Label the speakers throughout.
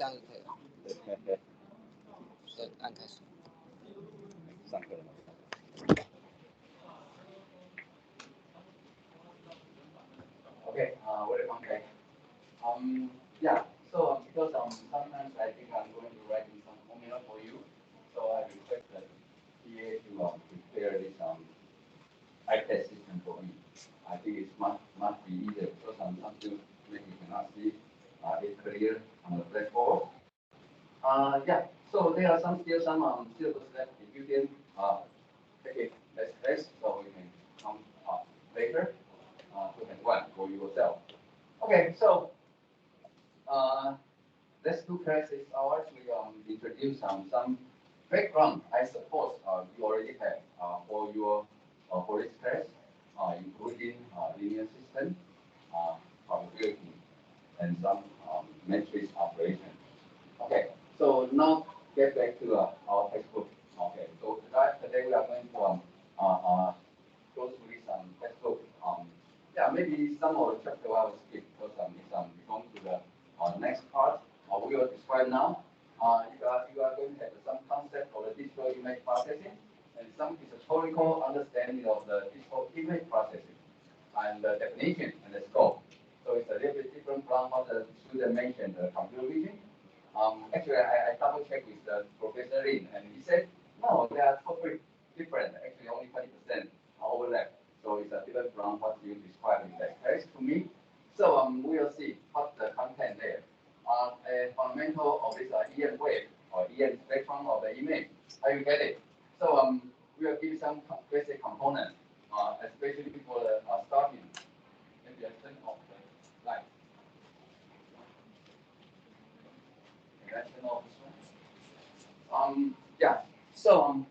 Speaker 1: 这样就可以了。对，按开始。
Speaker 2: 上课了吗？Okay, welcome back. Yeah. So because sometimes I think I'm going to write in some formula for you, so I request the TA to prepare this iPad system for me. I think it must be easier because some students maybe cannot see it clear on the blackboard. Yeah. So there are still some syllabus left. If you can take it as test, so you can come later to have one for yourself. Okay. So let's do classes hours. We introduce some background. I suppose you already have for your for this class, including linear system, probability, and some matrix operation. Okay, so now get back to our textbook. Okay, so today we are going to go through this textbook. Yeah, maybe some of the chapter I will skip because we're going to the next part. We will describe now. You are going to have some concept of the digital image processing and some historical understanding of the digital image processing and the definition and the scope. So it's a little bit different from what the student mentioned, the computer vision. Actually, I double checked with Professor Lin, and he said, no, they are totally different. Actually, only 20% overlap. So it's a different from what you described in that case to me. So we will see what the content there. A fundamental of this EM wave or EM spectrum of the image. How you get it? So we will give some basic components, especially for the starting. Maybe I turn off the light. Can I turn off this one? Yeah. So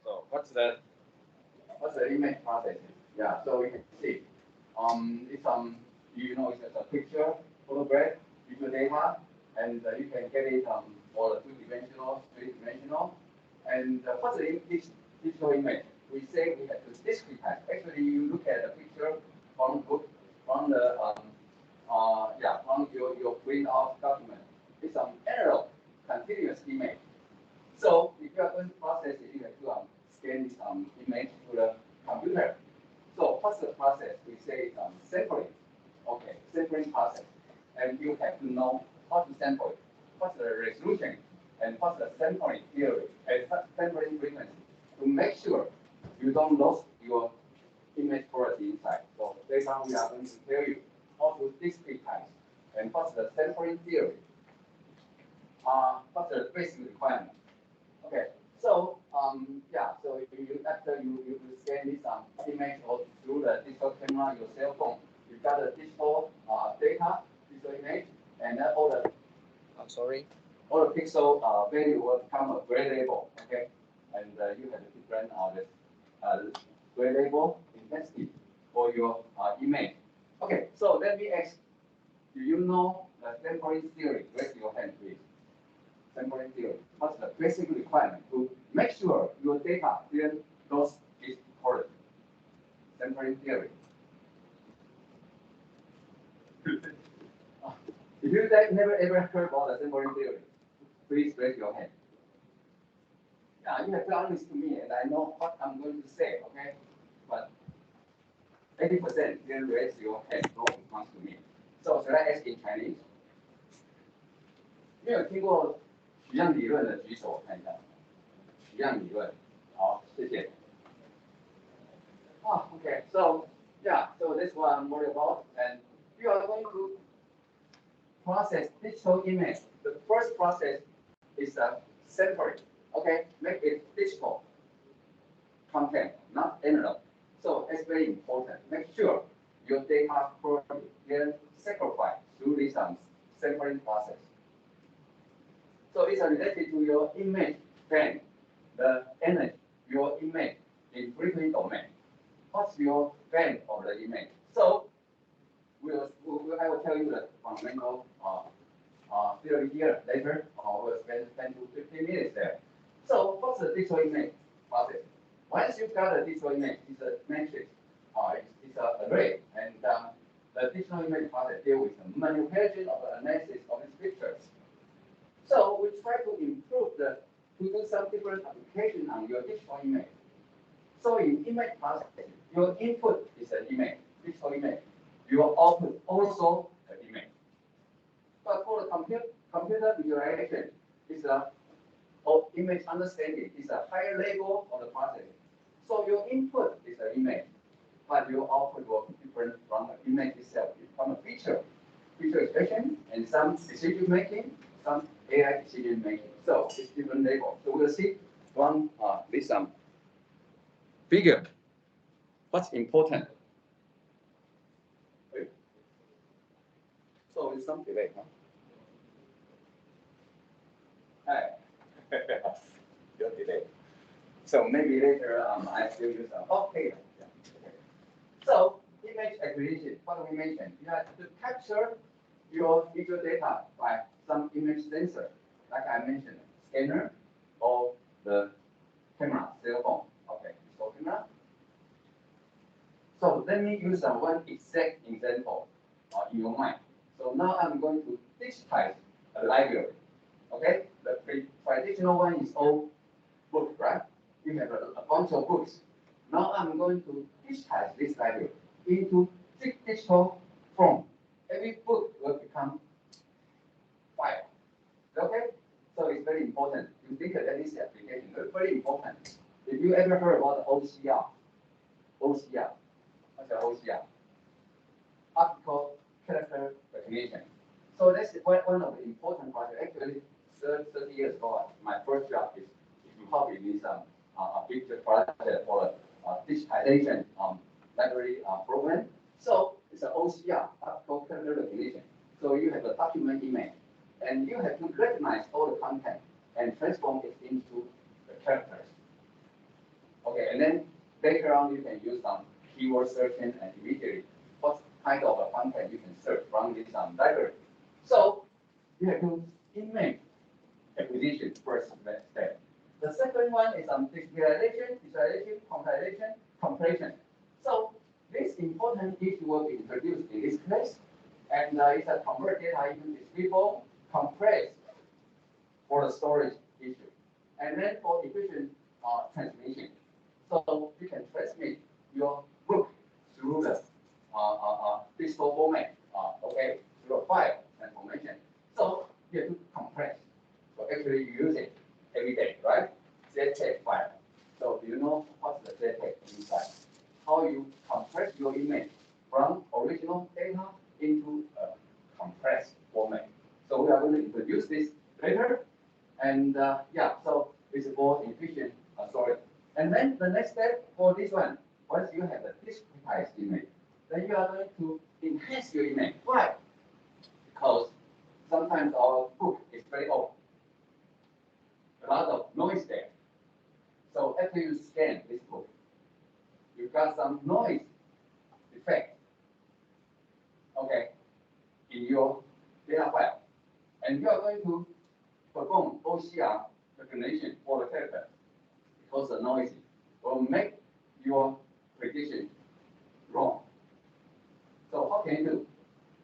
Speaker 2: So what's the image processing? Yeah, so you can see. It's it's a picture, photograph, video data, and you can get it for the two-dimensional, three-dimensional. And what's the digital image? We say we have to discretize. Actually, you look at a picture from from your print out document. It's an analog continuous image. So if you are going to process it, you have to scan this image to the computer. So what's the process? We say sampling. Okay, sampling process. And you have to know how to sample it. What's the resolution? And what's the sampling theory and sampling frequency to make sure you don't lose your image quality inside. So later on we are going to tell you how to discretize and what's the sampling theory. What's the basic requirement? Okay, so so after you scan this image or through the digital camera, your cell phone, you got the digital data, digital image, and then all the all the pixel value will become a gray label. Okay, and you have a different gray label intensity for your image. Okay, so let me ask, do you know the sampling theory? Raise your hand, please. Sampling theory. What's the basic requirement to make sure your data didn't lose its quality? Sampling theory. If you never ever heard about the sampling theory, please raise your hand. Yeah, you have to honest to me, and I know what I'm going to say, okay? But 80% didn't raise your hand, no response to me. So should I ask in Chinese? 没有听过取样理论的举手，我看一下。取样理论，好，谢谢。Okay, so so this what I'm worried about, and we are going to process digital image. The first process is sampling. Okay, make it digital content, not analog. So it's very important. Make sure your data quality is sacrificed through this sampling process. So it's related to your image band, the energy, your image in frequency domain. What's your band of the image? So I will tell you the fundamental theory here later. We'll spend 10 to 15 minutes there. So what's the digital image process? Once you've got a digital image, it's a matrix. it's an array, and the digital image process deals with the manipulation of the analysis of these pictures. So we try to improve to do some different application on your digital image. So in image processing, your input is an image, digital image. Your output also an image. But for the computer visualization, or image understanding is a higher level of the processing. So your input is an image, but your output will be different from the image itself, from a feature expression, and some decision making, some AI decision making. So it's different level. So we'll see from this figure. What's important? So it's some delay, huh? Hi. Your delay. So maybe later I still use okay. Yeah. Okay. So image acquisition, what we mentioned, you have to capture your visual data by some image sensor, like I mentioned, scanner or the camera, cell phone. Okay, so camera. So let me use one exact example in your mind. So now I'm going to digitize a library. Okay, the traditional one is all book, right? You have a bunch of books. Now I'm going to digitize this library into digital form. Every book will become file. Okay? So it's very important. You think that this application is very important. If you ever heard about OCR, what's the OCR? Optical character recognition. So that's one of the important projects. Actually, 30 years ago, my first job is to help in this a big project for digitization library program. So it's an OCR, optical character recognition. So you have a document image, and you have to recognize all the content and transform it into the characters. Okay, and then later on you can use some keyword searching and immediately what kind of content you can search from this library. So you have to image acquisition first step. The second one is visualization, compilation, compression. So this important issue will be introduced in this class, and it's a convert data into discrete form, compress for the storage issue, and then for efficient transmission. So you can transmit your book through the digital format, okay, through a file transformation. So you have to compress. So actually you use it every day, right? ZTEX file. So do you know what's the ZTEX inside? How you compress your image from original data into a compressed format. So we are going to introduce this later. And yeah, so it's more efficient storage. And then the next step for this one, once you have the discretized image, then you are going to enhance your image. Why? Because sometimes our book is very old. A lot of noise there. So after you scan this book, you've got some noise effect, okay, in your data file. And you are going to perform OCR recognition for the character because the noise will make your prediction wrong. So how can you do?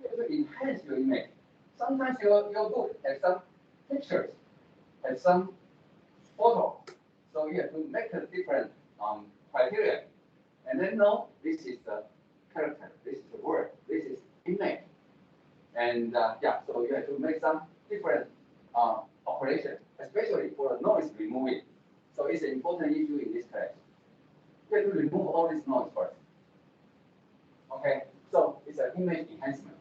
Speaker 2: You have to enhance your image. Sometimes your book has some pictures, has some photo. So you have to make a different criteria. And then no, this is the character, this is the word, this is image. And yeah, so you have to make some different operation, especially for the noise removing. So it's an important issue in this class. You have to remove all this noise first. Okay, so it's an image enhancement.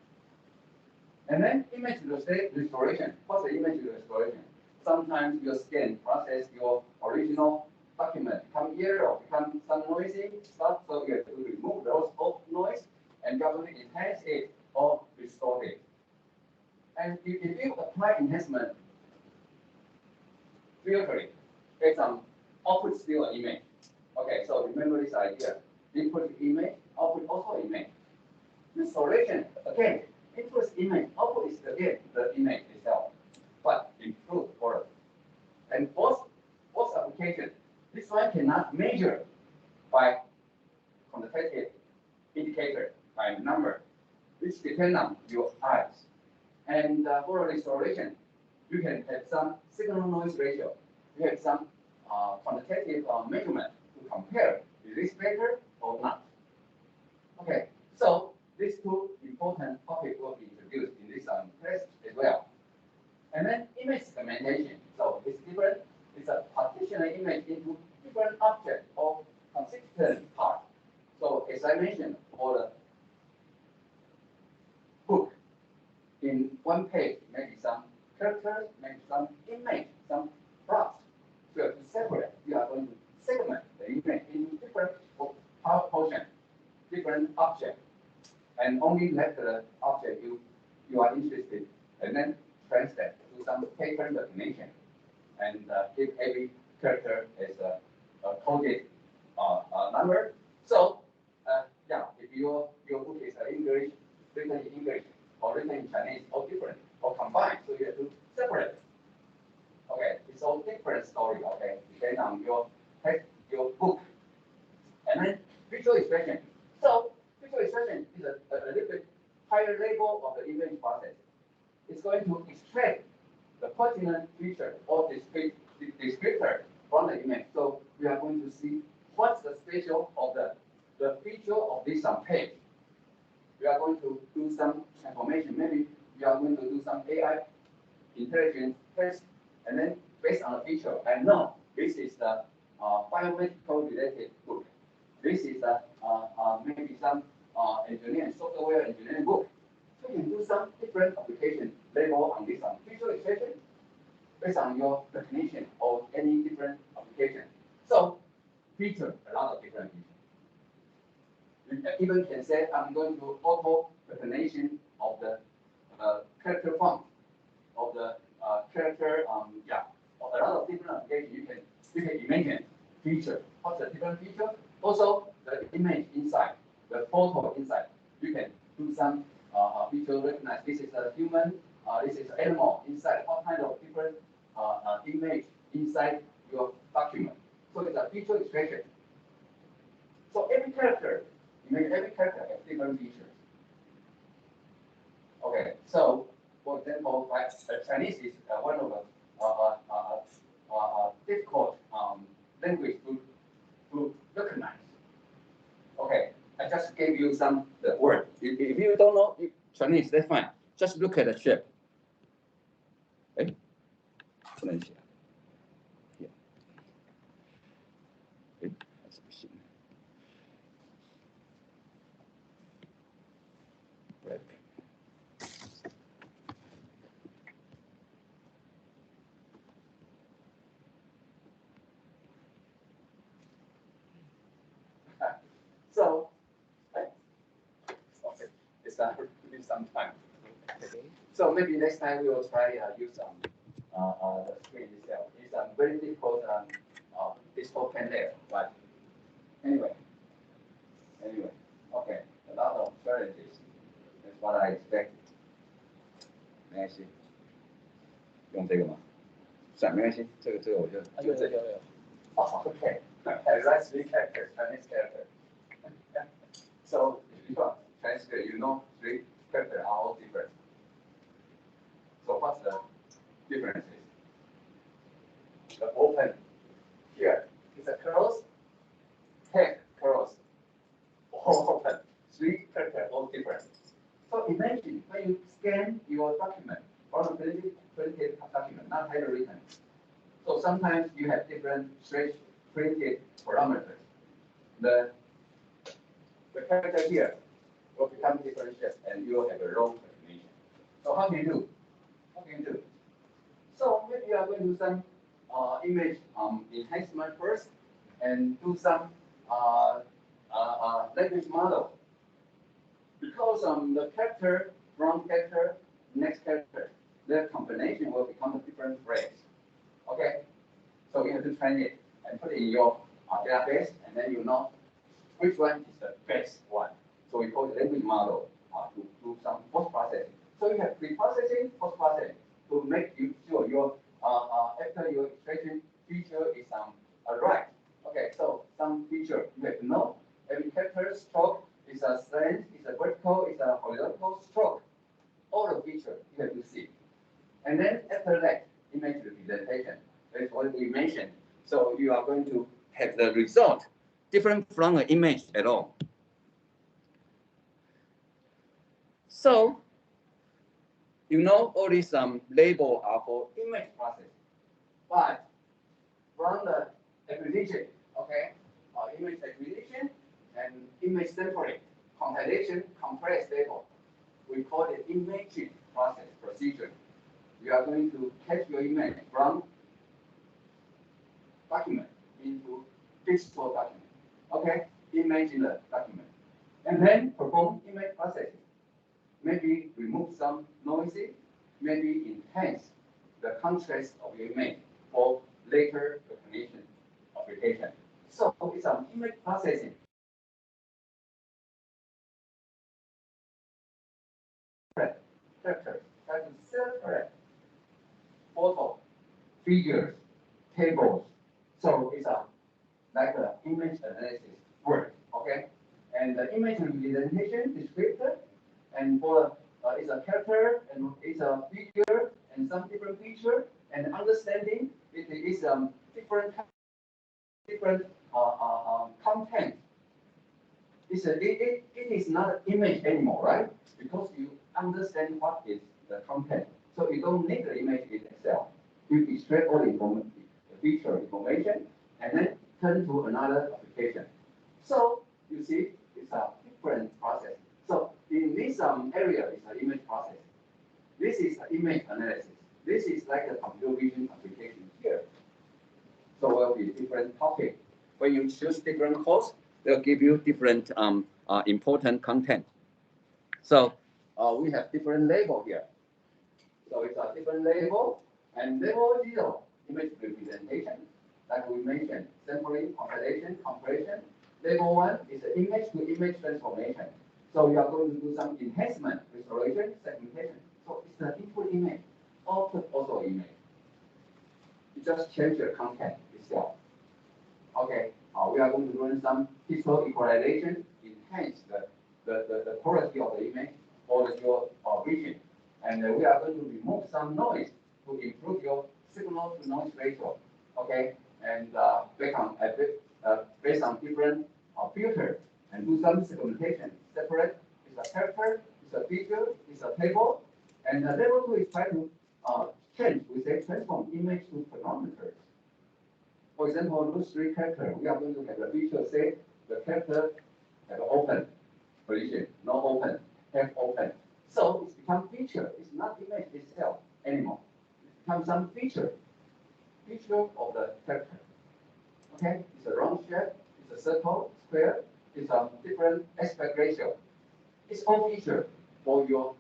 Speaker 2: And then image restoration. What's the image restoration? Sometimes your scan process your original document become here or become some noisy stuff, so you have to remove those old noise and you're going to enhance it or restore it. And if you apply enhancement filtering, it's output still an image. Okay, so remember this idea. Input image, output also image. Restoration, again, input image, output is again the image itself, but improved further. And both applications, this one cannot measure by quantitative depend on your eyes. And for restoration, you can have some signal noise ratio. You have some quantitative measurement to compare is this better or not. Okay, so these two important topics will be introduced in this class as well. And then image segmentation. So it's different. It's a partitioning image into different objects or consistent parts. So as I mentioned, for the book, in one page, maybe some characters, maybe some image, some props. So to separate, you are going to segment the image into different portions, different objects, and only let the object you are interested, and then translate to some pattern recognition, and give every character as a coded number. So yeah, if your book is English, written in English, or written in Chinese, or different, or combined, so you have to separate. Okay, it's all different story. Okay, depending on your book, and then visual expression. So visual expression is a little bit higher level of the image process. It's going to extract the pertinent feature or descriptor from the image. So we are going to see what's the special of the feature of this page. We are going to do some transformation. Maybe we are going to do some AI intelligence test, and then based on the feature, and no, this is the biomedical related book. This is maybe some engineering, software engineering book. So you can do some different application level on this visual expression based on your recognition of any different application. So feature, a lot of different features. You even can say I'm going to auto recognition of the character font, of the character, yeah, of a lot of different applications. You can imagine feature. What's the different feature? Also, the image inside, the photo inside. You can do some feature recognize. This is a human. This is an animal inside. What kind of different image inside your document? So it's a feature expression. So every character has different features. Okay, so for example, like Chinese is one of the difficult language to recognize. Okay, I just gave you the word. If you don't know Chinese, that's fine. Just look at the shape. 哎，不能写。哎，还是不行。So, okay, it's really some time. So maybe next time we will try use the screen itself. It's very difficult digital pen there, but anyway, okay, a lot of challenges. That's what I expected. 没关系，用这个吗？算没关系，这个我就用这个。Oh, okay. That's three characters, Chinese character. So if you are Chinese, you know three characters are all different. So what's the differences? The open here is a close, head close, all open. Three characters all different. So imagine when you scan your document or a printed document, not handwritten. So sometimes you have different stretch printed parameters. The character here will become different shapes and you will have a wrong recognition. So how can you do? So maybe you are going to do some image enhancement first and do some language model. Because the character, from character, next character, their combination will become a different phrase. Okay? So you have to train it and put it in your database, and then you know which one is the best one. So we call it language model to do some post-processing. So you have pre-processing, post-processing to make sure your after your expression feature is right. Okay, so some feature you have to know every character stroke is it's a slant, it's a vertical, it's a horizontal stroke. All the features you have to see. And then after that, image representation. That's what we mentioned. So you are going to have the result different from the image at all. So you know all these labels are for image processing, but from the acquisition, okay, image acquisition and image sampling, compilation, compress label, we call it imaging process procedure. You are going to catch your image from document into digital document, okay, imagine the document, and then perform image processing. Maybe remove some noisy, maybe enhance the contrast of your image for later recognition application. So it's an image processing. Characters that is separate photo, figures, tables. So it's a like an image analysis work, okay? And the image representation descriptor, and for it's a character and it's a figure and some different feature and understanding it is different content. It is not an image anymore, right? Because you understand what is the content. So you don't need the image in itself. You extract all the information, the feature information, and then turn to another application. So you see, it's a different process. So in this area, it's an image process. This is an image analysis. This is like a computer vision application here. So it will be different topic. When you choose different course, they'll give you different important content. So we have different label here. So it's a different label, and label 0, image representation, like we mentioned, sampling, compilation, compression. Label 1 is the image-to-image transformation. So you are going to do some enhancement, restoration, segmentation. So it's the input image, output also image. You just change the content itself. Okay, we are going to run some pixel equalization, enhance the quality of the image or your vision. And we are going to remove some noise to improve your signal to noise ratio. Okay, and based on different filters and do some segmentation. Separate is a character, is a figure, is a table, and level 2 is try to change. We say transform image to parameters. For example, those 3 characters, we are going to have a feature say the character have open position, no open, have open. So it's become feature. It's not image itself anymore. It becomes some feature of the character. Okay, it's a round shape, it's a circle, square, it's a different aspect ratio. It's all feature for your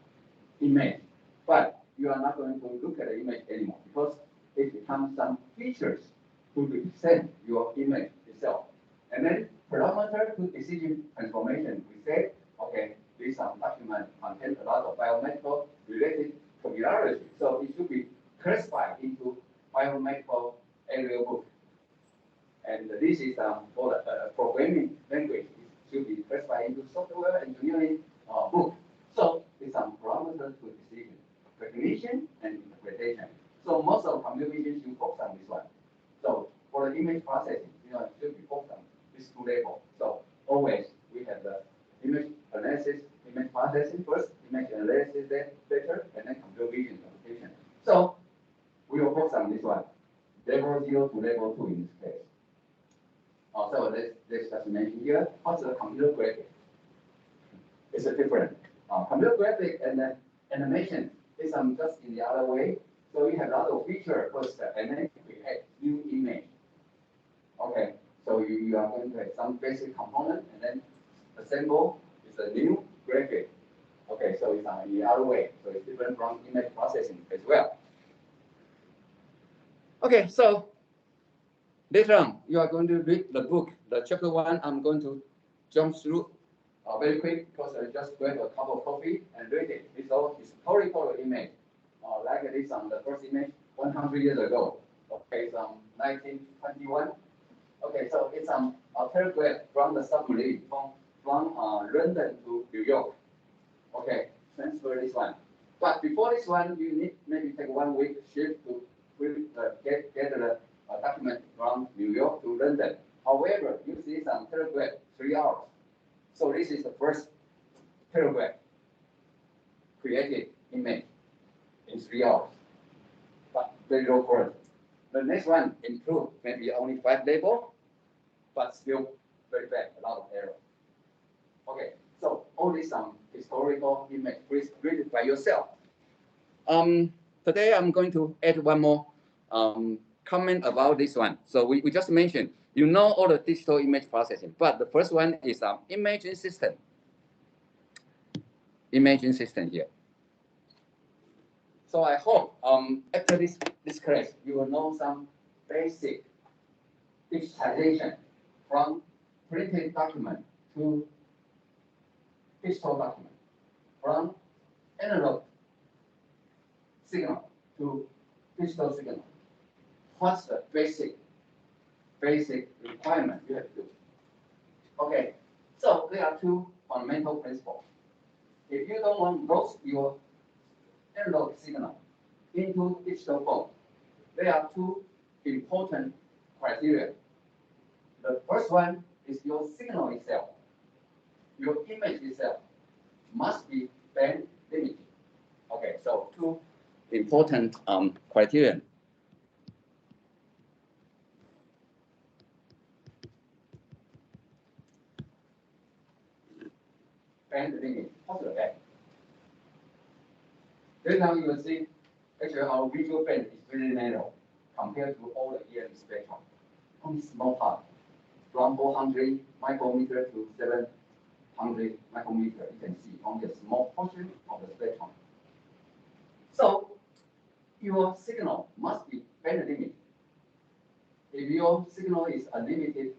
Speaker 2: image, but you are not going to look at the image anymore because it becomes some features to represent your image itself. And then parameter to decision transformation. We say, okay, this document contains a lot of biomedical related familiarity, so it should be classified into biomedical area book. And this is for programming language. It should be classified into software engineering book. So it's some parameters to decision, recognition, and interpretation. So most of computer vision should focus on this one. So for the image processing, it should be focused on these 2 levels. So always we have the image analysis, image processing first, image analysis then later, and then computer vision application. So we will focus on this one, level 0 to level 2 in this case. So let's just mention here, what's the computer graphic? It's a different. Computer graphic and then animation is just in the other way. So we have a lot of feature first, and then we add new image. Okay, so you are going to have some basic component, and then assemble is a new graphic. Okay, so it's in the other way. So it's different from image processing as well. Okay, so later on, you are going to read the book. The chapter 1, I'm going to jump through very quick because I just grab a cup of coffee and read it. It's all historical image, like this on the first image 100 years ago. Okay, it's 1921. Okay, so it's a paragraph from the submarine from from London to New York. Okay, transfer this one. But before this one, you need maybe take 1 week ship to get the document from New York to London. However, you see some telegraph 3 hours. So this is the first telegraph created image in 3 hours, but very low quality. The next one improved, maybe only 5 label, but still very bad, a lot of error. Okay, so only some historical image. Please read it by yourself. Today I'm going to add one more comment about this one. So we just mentioned, you know all the digital image processing, but the first one is imaging system. Imaging system here. So I hope after this class, you will know some basic digitization from printed document to digital document, from analog signal to digital signal. What's the basic requirement you have to do? Okay, so there are 2 fundamental principles. If you don't want to lose your analog signal into digital form, there are 2 important criteria. The first one is your signal itself. Your image itself must be band limited. Okay, so 2 important criteria. Band limit. What's the band? Then now you will see, actually our visual band is very narrow compared to all the EM spectrum. Only small part, from 400 micrometer to 700 micrometer. You can see only a small portion of the spectrum. So your signal must be band limited. If your signal is unlimited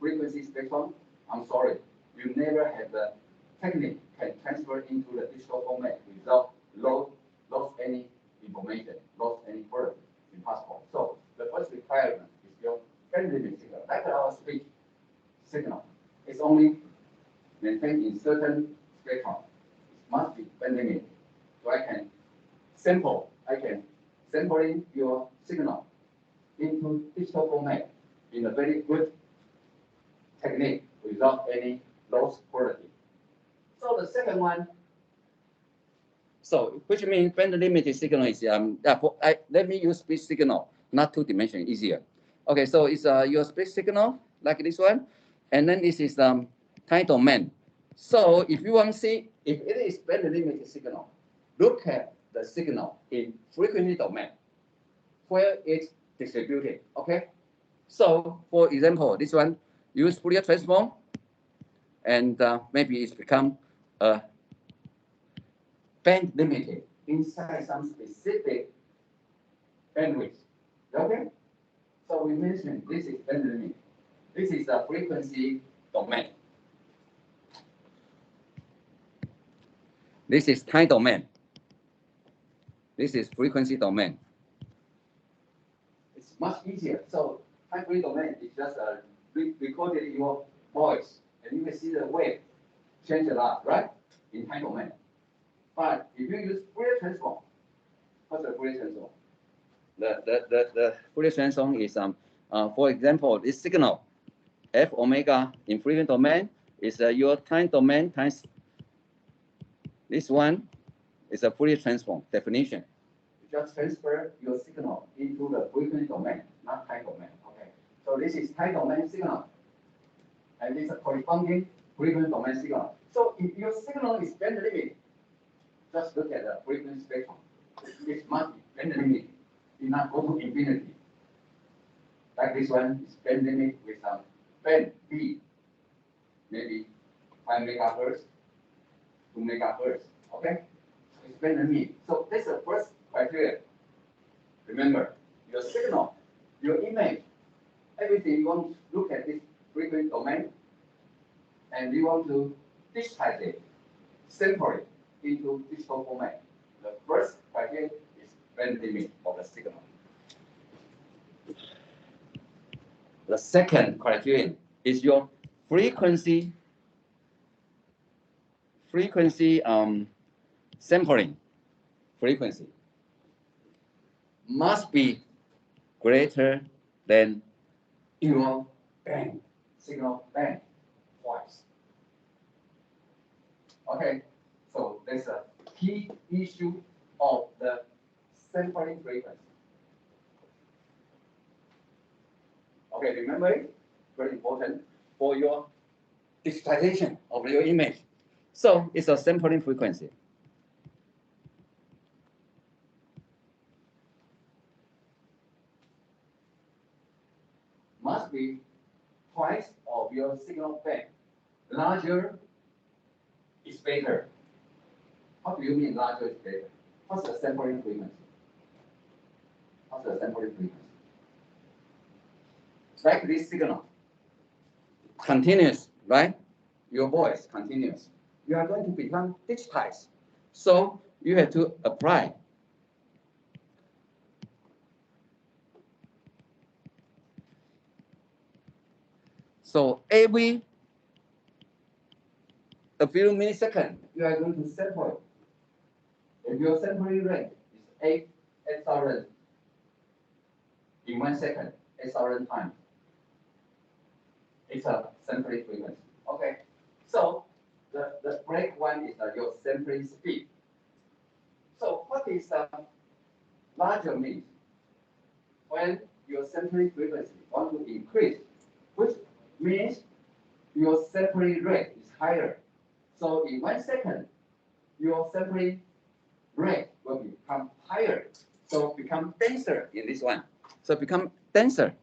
Speaker 2: frequency spectrum, I'm sorry, you never have the technique can transfer into the digital format without lost any information, lost any quality. Impossible. So the first requirement is your band limit signal. Like our speech signal, it's only maintained in certain spectrum. It must be band limited. So I can sampling your signal into digital format in a very good technique without any lost quality. So the second one, so which means band limited signal is let me use speech signal, not 2-dimensional, easier. Okay, so it's your speech signal like this one, and then this is time domain. So if you want to see if it is band limited signal, look at the signal in frequency domain where it's distributed. Okay, so for example, this one use Fourier transform, and maybe it's become band limited inside some specific bandwidth. Okay, so we mentioned this is band limit. This is a frequency domain. This is time domain. This is frequency domain. It's much easier. So time frequency domain is just recorded your voice, and you can see the wave change a lot, right? In time domain. But if you use Fourier transform, what's the Fourier transform? The Fourier transform is for example, this signal f omega in frequency domain is your time domain times this one is a Fourier transform definition. You just transfer your signal into the frequency domain, not time domain. Okay. So this is time domain signal, and this is a corresponding frequency domain signal. So if your signal is band limit, just look at the frequency spectrum. It must be band limit. It not go to infinity. Like this one is band limit with some band B, maybe 5 megahertz, 2 megahertz. Okay, so it's band limit. So that's the first criteria. Remember, your signal, your image, everything you want to look at this frequency domain, and you want to digitize it, sample it into digital format. The first criteria is band limit of the signal. The second criterion is your frequency
Speaker 3: frequency sampling frequency must be greater than
Speaker 2: your band, signal band twice. Okay, so there's a key issue of the sampling frequency. Okay, remember it? Very important
Speaker 3: for your digitization of your image. So it's a sampling frequency.
Speaker 2: Must be twice of your signal band. Larger is better. How do you mean larger is better? What's the sampling frequency? What's the sampling frequency? Like this signal,
Speaker 3: Continuous, right?
Speaker 2: your voice continuous.
Speaker 3: You are going to become digitized. So you have to apply. So every a few milliseconds,
Speaker 2: You are going to sample. If your sampling rate is 8,000 in 1 second, 8,000 times, it's a sampling frequency. Okay, so the break one is your sampling speed. So what is the larger means? When your sampling frequency want to increase, which means your sampling rate is higher. So in 1 second, your sampling rate will become higher. So become denser in this one.
Speaker 3: so become denser.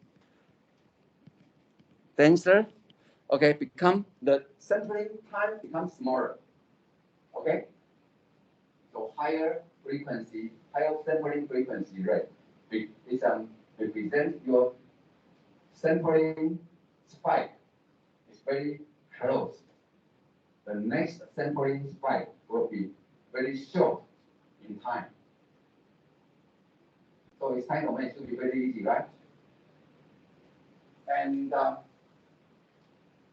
Speaker 3: Denser, okay, become
Speaker 2: The sampling time becomes smaller. Okay? So higher frequency, higher sampling frequency rate is represent your sampling spike is very close. The next sampling spike will be very short in time. So its time domain should be very easy, right? And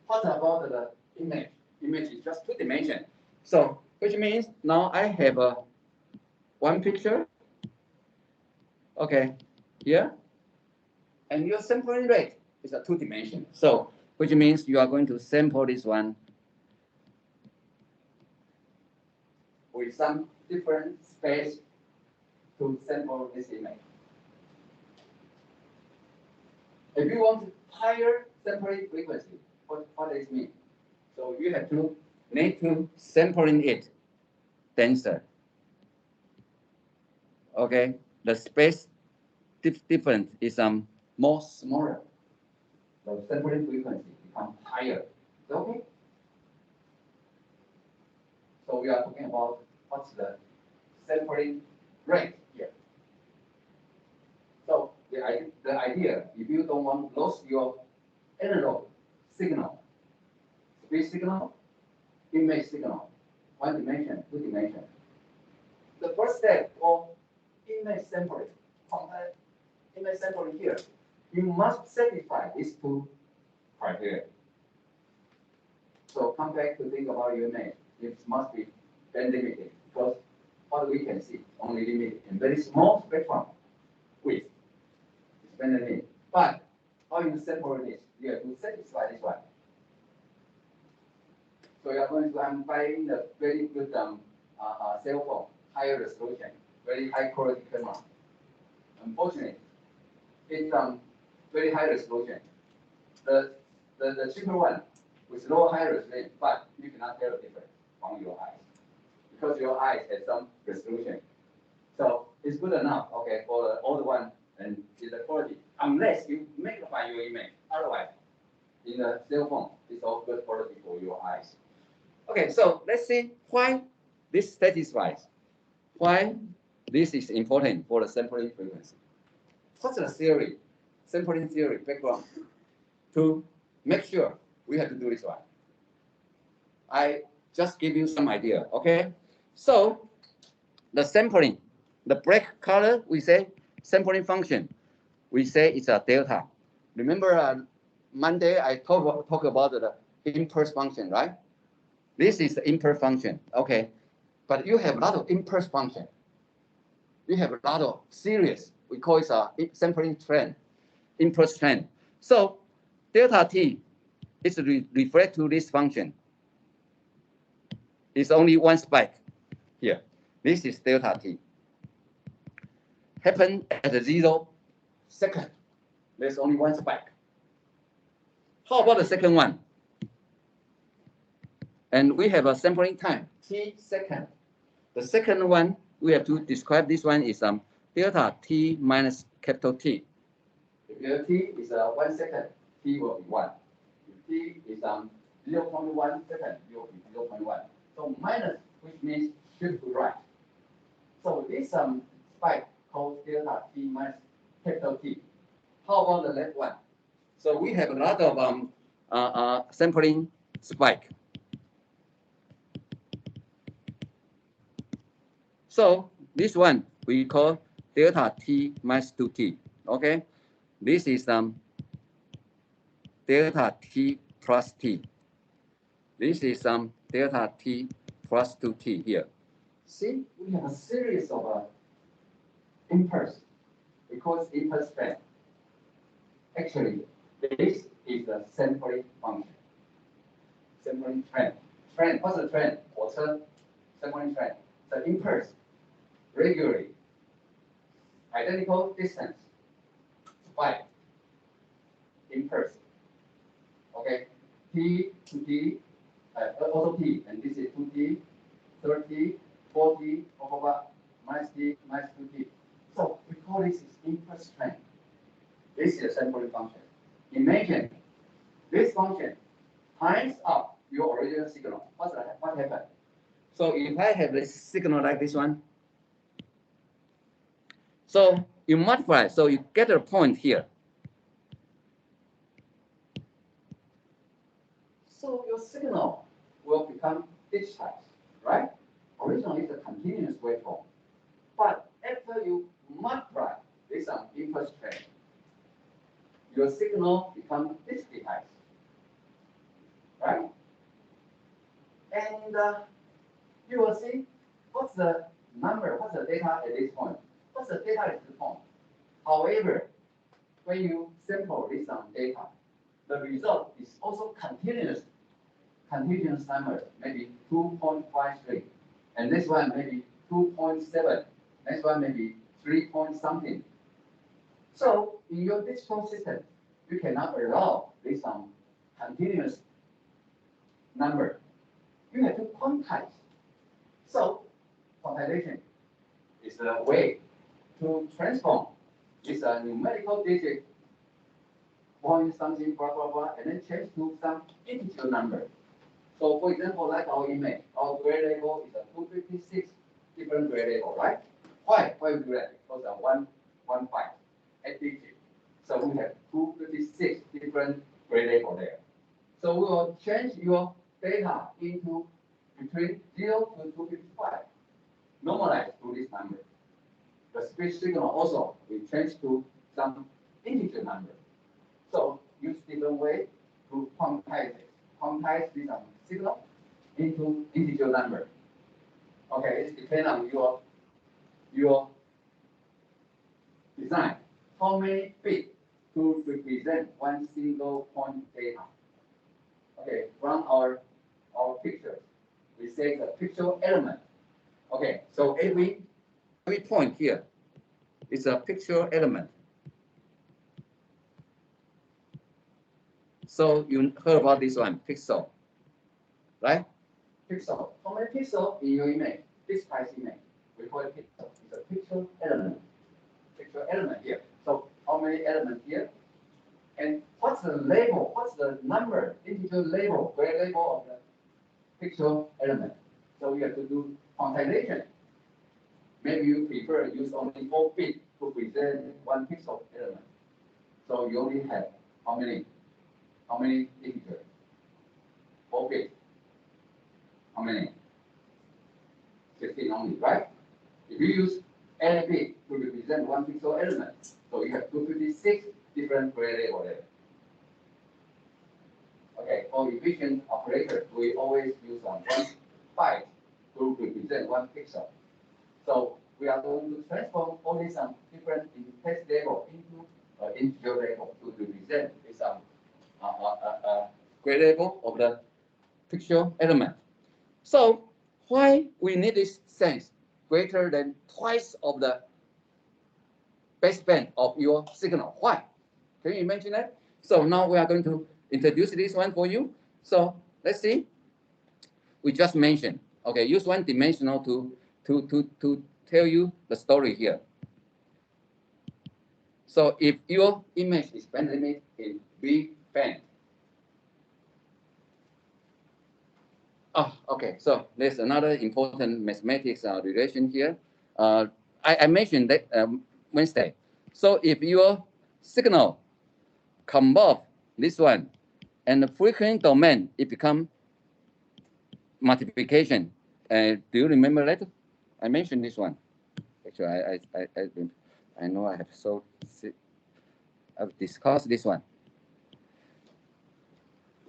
Speaker 2: what about the image? Image is just 2 dimension.
Speaker 3: So, which means now I have a one picture, okay, here, and your sampling rate is a 2 dimension. So, which means you are going to sample this one
Speaker 2: with some different space to sample this image. If you want higher sampling frequency, what does it mean?
Speaker 3: So you have to need to sampling it denser. Okay, the space difference is more
Speaker 2: Smaller. The sampling frequency becomes higher. Okay? So we are talking about what's the sampling rate here. So the idea, if you don't want to lose your analog signal, speed signal, image signal, 1 dimension, 2 dimension. The first step of image sampling, image sampling here, you must satisfy these 2 criteria. So come back to think about your image. It must be band limited because what we can see only limited in very small spectrum width. It's band limited. But how you sample this? You have to satisfy this one. So you are going to, I'm buying the very good cell phone, higher resolution, very high quality camera. Unfortunately, it's very high resolution. The cheaper one with low high resolution, but you cannot tell the difference from your eyes because your eyes have some resolution. So it's good enough, okay, for the old one and is the quality, unless you magnify your image. Otherwise, in the cell phone, it's all good quality for your eyes.
Speaker 3: Okay, so let's see why this satisfies, why this is important for the sampling frequency. What's the theory, sampling theory background to make sure we have to do this one? I just give you some idea, okay? So the sampling, the black color, we say sampling function, we say it's a delta. Remember Monday I talk about the impulse function, right? This is the impulse function, okay? But you have a lot of impulse function. You have a lot of series. We call it a sampling trend, impulse trend. So delta t is reflect to this function. It's only one spike here. This is delta t. Happen at 0 second. There's only one spike. How about the second one? And we have a sampling time, t second. The second one, we have to describe this one is delta t minus capital T. If your t is 1 second, t will be 1. If t is 0.1 second, it will be 0.1. So minus, which means shift to right. So this spike called delta t minus capital T. How about the left one? So we have a lot of sampling spike. So this one we call delta t minus 2t. Okay, this is delta t plus t. This is delta t plus 2t here. See, we have a series of impulse. We call it impulse trend. Actually, this is the sampling function. Sampling trend. Trend, what's the trend? What's the sampling trend? The impulse regularly, identical distance, spike, impulse. Okay, t to t, also t, and this is 2t, 30, 40, blah, blah, blah, minus t, minus 2t. So we call this is impulse trend. This is a sampling function. Imagine this function times up your original signal. What happened? So if I have this signal like this one, so you multiply, so you get a point here. So your signal will become digitized, right? Originally it's a continuous waveform. But after you multiply this impulse trend, your signal becomes digitized, right? And you will see what's the number, what's the data at this point. What's the data at this point? However, when you sample this data, the result is also continuous number, maybe 2.53. And this one maybe 2.7. Next one maybe 3 point something. So in your digital system, you cannot allow this continuous number. You have to quantize. So quantization is a way to transform this numerical digit, point something, blah, blah, blah, and then change to some integer number. So for example, like our image, our grade level is a 256 different grade level, right? Why we do that? Because of one byte, 8 digit. So we have 256 different grade level there. So we will change your data into between 0 to 255, normalize to this number. The speech signal also will change to some integer number. So use different way to quantize it. Quantize this signal into integer number. Okay, it depends on your design. How many bits to represent one single point data? Okay, from our pictures, we say the pixel element. Okay, so every point here is a pixel element. So you heard about this one, pixel, right? Pixel. How many pixels in your image? This size image, we call it pixel. It's a pixel element. Pixel element here. So how many elements here? And what's the label? What's the number, integer label, grade label of the pixel element? So we have to do quantization. Maybe you prefer to use only 4 bits to present one pixel element. So you only have how many? How many integers? 4 bits. How many? 16 only, right? If you use any bit to represent one pixel element, so you have 256 different grade level there. Okay,
Speaker 2: for efficient operator, we always use one byte to represent one pixel. So we are going to transform all these different text label into integer label to represent this
Speaker 3: grade level of the picture element. So why we need this sense greater than twice of the baseband of your signal? Why? Can you imagine that? So now we are going to introduce this one for you. So let's see. We just mentioned, okay, use one dimensional to tell you the story here. So if your image is band limit in B band. Oh, okay. So there's another important mathematics relation here. I mentioned that Wednesday. So if your signal convolve this one and the frequency domain, it become multiplication. Do you remember that? I mentioned this one. Actually, I know I have I've discussed this one.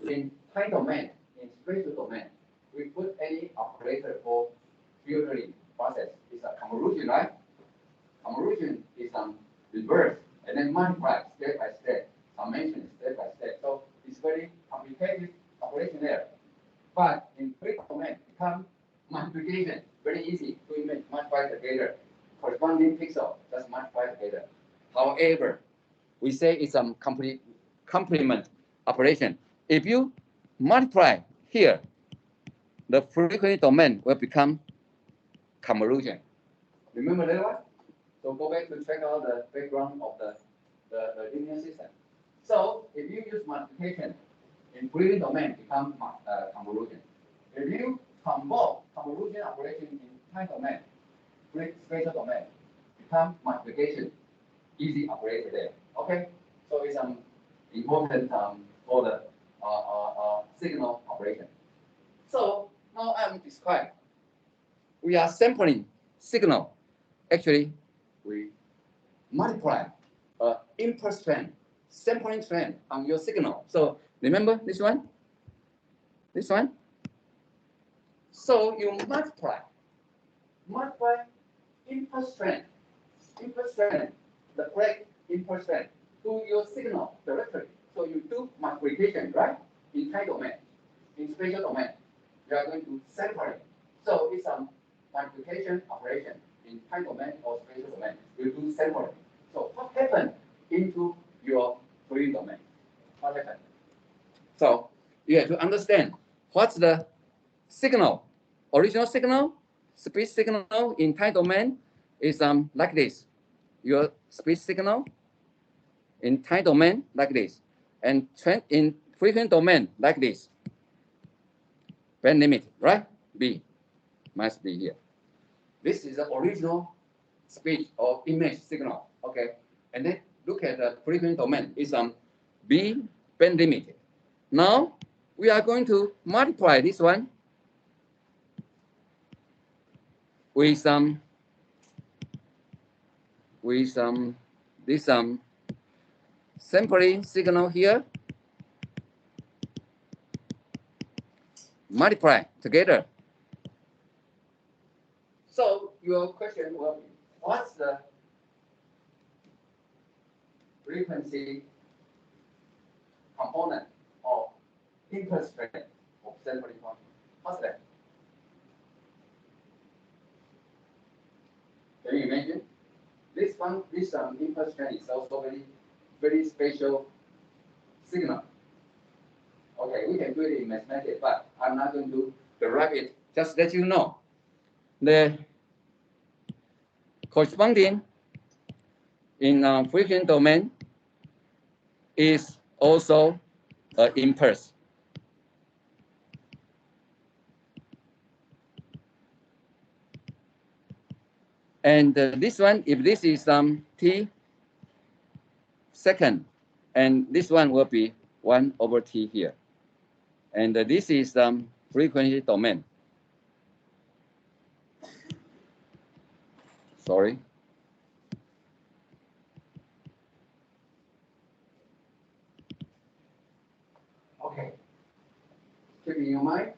Speaker 3: In time domain, in spatial domain, we put any operator for filtering process. It's a convolution, right? Convolution is reverse and then multiply step by step, summation step by step. So it's very complicated operation there. But in free domain, become multiplication, very easy to image, multiply together. Corresponding pixel, just multiply together. However, we say it's a complement operation. If you multiply here, the frequency domain will become convolution. Remember that one? So go back to check out the background of the linear system. So if you use multiplication in frequency domain, become convolution. If you convolve convolution operation in time domain, spatial domain, become multiplication, easy operator there. Okay, so it's important for the signal operation. So now I'm describing. We are sampling signal. Actually, we multiply impulse trend, sampling trend on your signal. So remember this one? This one? So you multiply impulse trend, the correct impulse trend to your signal directly. So you do multiplication, right? In time domain, in spatial domain, you are going to separate. So it's a multiplication operation in time domain or spatial domain. You do separate. So what happened into your free domain? What happened? So you have to understand what's the signal, original signal, speech signal in time domain is like this. Your speech signal in time domain like this, and in frequency domain like this. Band limit, right? B must be here. This is the original speech or image signal. Okay, and then look at the frequency domain. It's B band limited. Now we are going to multiply this one with this sampling signal here. Multiply together. So your question will be, what's the frequency component of impulse trend of sampling function? What's that? Can you imagine? This impulse trend is also very special signal. Okay, we can do it in mathematics, but I'm not going to derive it. Just let you know. The corresponding in frequency domain is also an impulse. And this one, if this is t second, and this one will be 1/t here. And this is frequency domain. Sorry.
Speaker 2: Okay. keep in your mind,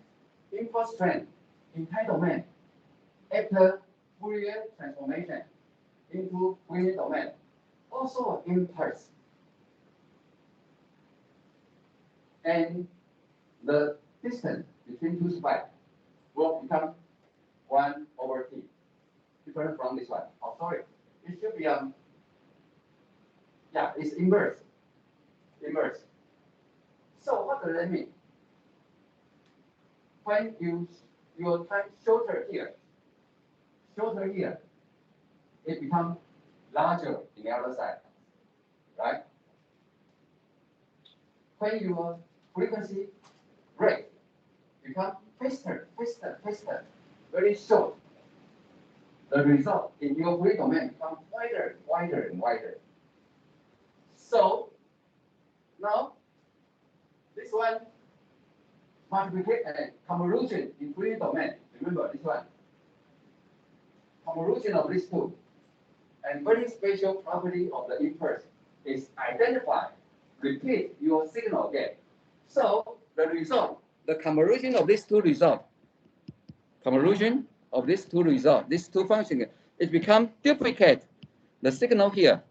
Speaker 2: impulse train in time domain after Fourier transformation into Fourier domain, also impulse. And the distance between two spikes will become 1 over t, different from this one. Oh, sorry, it should be yeah, it's inverse. Inverse. So what does that mean? When your time shorter here, it becomes larger in the other side, right? When your frequency rate becomes faster, very short, the result in your Fourier domain becomes wider and wider. So now this one multiplication and convolution in Fourier domain. Remember this one. Convolution of these two. And very special property of the impulse is identify, repeat your signal again. So the result, the convolution of these two results, these two functions, it becomes duplicate the signal here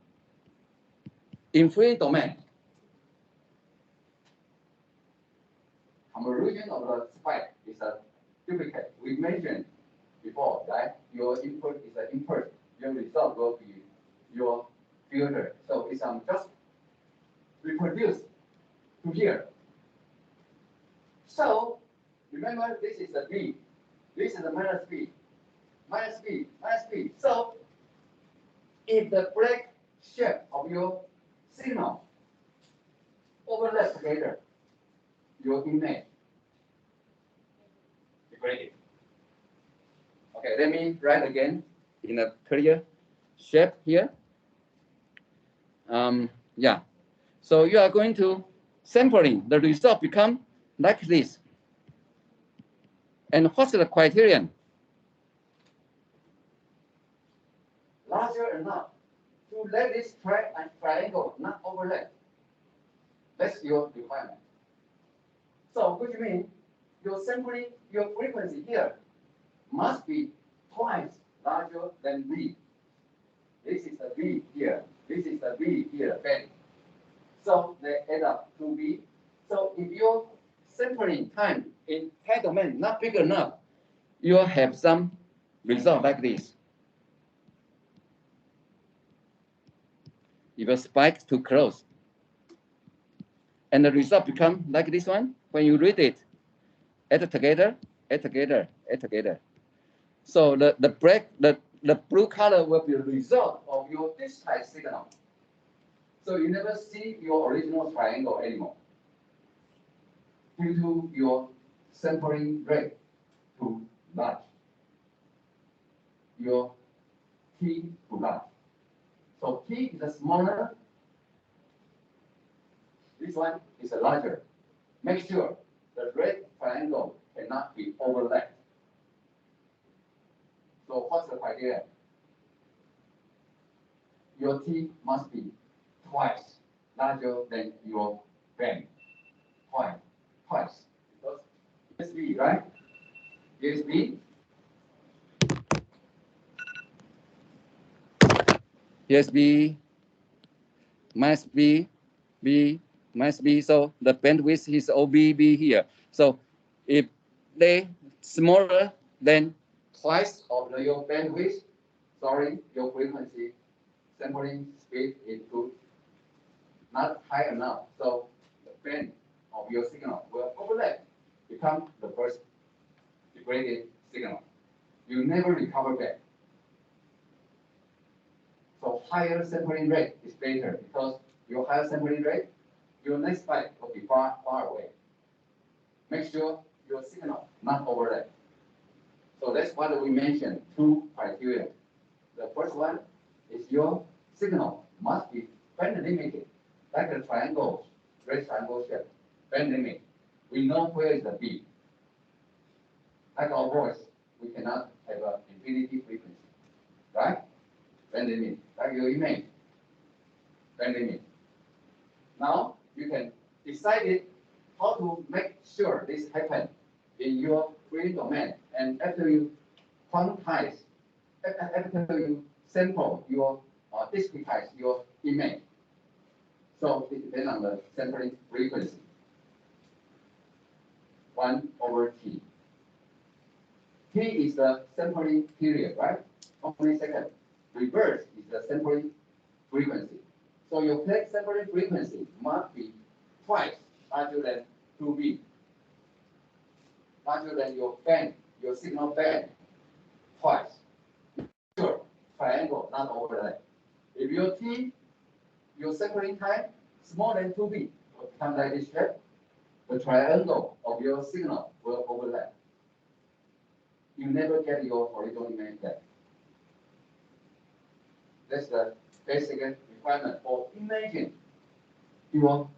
Speaker 2: in Fourier domain. Convolution of the spike is a duplicate. We mentioned before, right? Your input is an impulse. Your result will be your filter. So it's just reproduced to here. So remember, this is the B. This is the minus B. Minus B. So if the break shape of your signal overlap together, your image degraded. Okay, let me write again in a clear shape here. Yeah. So you are going to sampling. The result become like this. And what's the criterion? Larger enough to let this triangle not overlap. That's your requirement. So which means your sampling, your frequency here must be twice larger than B. This is the B here. This is the B here, band. So they add up to B. So if your sampling time in time domain not big enough, you will have some result like this. If a spike too close, and the result become like this one. When you read it, add together. So the blue color will be the result of your digitized signal. So you never see your original triangle anymore due to your sampling rate too large. Your T too large. So T is a smaller. This one is a larger. Make sure the red triangle cannot be overlapped. So what's the criteria? Your T must be twice larger than your band. Twice. Because USB, right? USB. USB must be B. So the bandwidth is OBB here. So if they smaller than twice of your bandwidth, sorry, your frequency sampling speed is good, not high enough. So the band of your signal will overlap, become the first degraded signal. You never recover back. So higher sampling rate is better because your higher sampling rate, your next spike will be far away. Make sure your signal not overlap. So that's what we mentioned, two criteria. The first one is your signal must be band limited, like a triangle, red triangle shape, band limit. We know where is the B. Like our voice, we cannot have an infinity frequency, right? Band limit, like your image, band limit. Now you can decide it how to make sure this happens in your free domain. And after you quantize, after you sample your discretize your image. So it depends on the sampling frequency. 1/t. T is the sampling period, right? How many seconds? Reverse is the sampling frequency. So your plate sampling frequency must be twice larger than 2B, larger than your band, your signal band, twice. Sure, triangle, not overlap. If your T, your sampling time smaller than 2B, will become like this shape, the triangle of your signal will overlap. You never get your original image back. That's the basic requirement for imaging your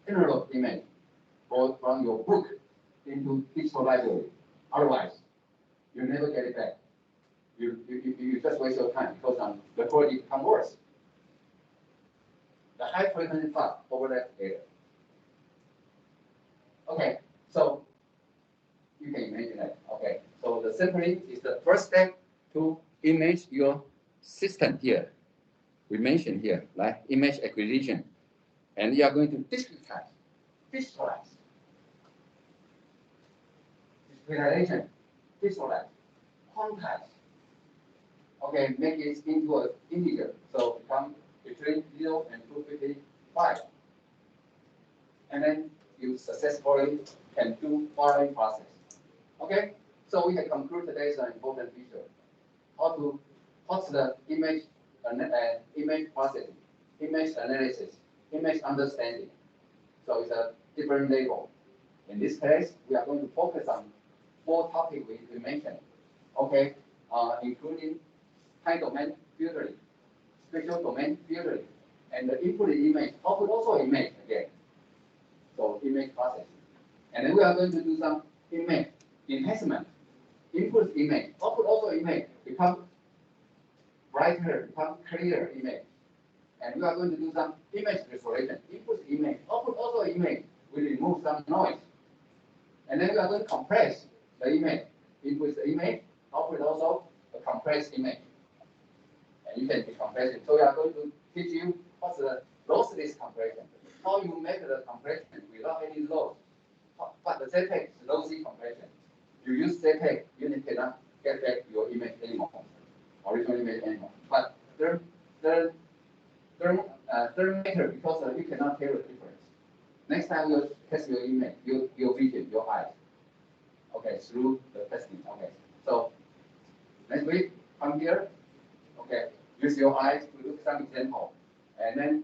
Speaker 2: analog image or from your book into digital library. Otherwise, you never get it back. You just waste your time because the quality becomes worse. The high frequency part overlap data. Okay, so you can imagine that. Okay, so the sampling is the first step to image your system here. We mentioned here, like image acquisition. And you are going to discretize, visualize. Discretization, visualize, quantize. Okay, make it into an integer. So become between 0 and 255. And then you successfully can do following process. Okay, so we have concluded today's important feature. What's the image processing, image analysis, image understanding. So it's a different level. In this case, we are going to focus on 4 topics we mentioned. Okay, including time domain filtering, spatial domain filtering, and the input image, output also image again. So image processing. And then we are going to do some image enhancement. Input image, output also image, become brighter, become clearer image. And we are going to do some image restoration. Input image, output also image. We remove some noise. And then we are going to compress the image. Input the image, output also a compressed image. And you can decompress it. So we are going to teach you what's the lossless compression. How you make the compression without any loss. But the JPEG is lossy compression. You use JPEG, you cannot get back your image anymore, original image anymore. But they're matter because you cannot tell the difference. Next time you'll test your image, your vision, your eyes. Okay, through the testing. Okay, so next week come here. Okay, use your eyes to look some example, and then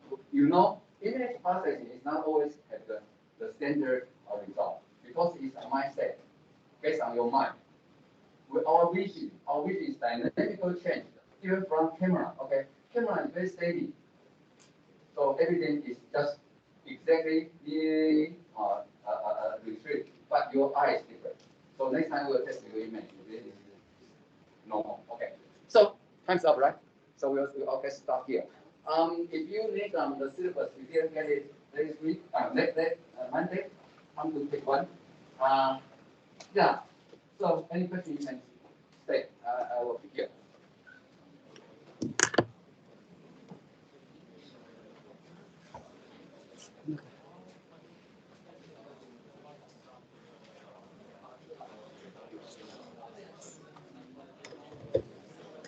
Speaker 2: image processing is not always have the standard result because it's a mindset based on your mind. With our vision is dynamical change even from camera. Okay, camera is very steady. So everything is just exactly retrieved, but your eye is different. So next time we'll test your image. This is normal. Okay. So time's up, right? So we'll okay stop here. If you need the syllabus, you didn't get it this week, Monday, come to pick one. Yeah. So any question you can say, I will pick here.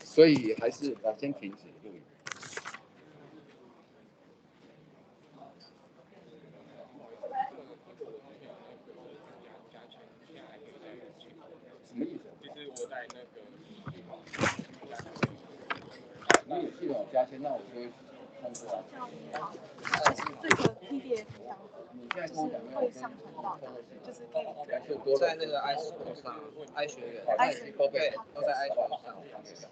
Speaker 2: 所以还是先停止录影。什么意思？就是我在那个你有系统加签，那我就会通知啊。
Speaker 4: 这个 PDF 档就是会上传到，就是可以
Speaker 1: 在那个 i 学院，对，都在 i 学院上。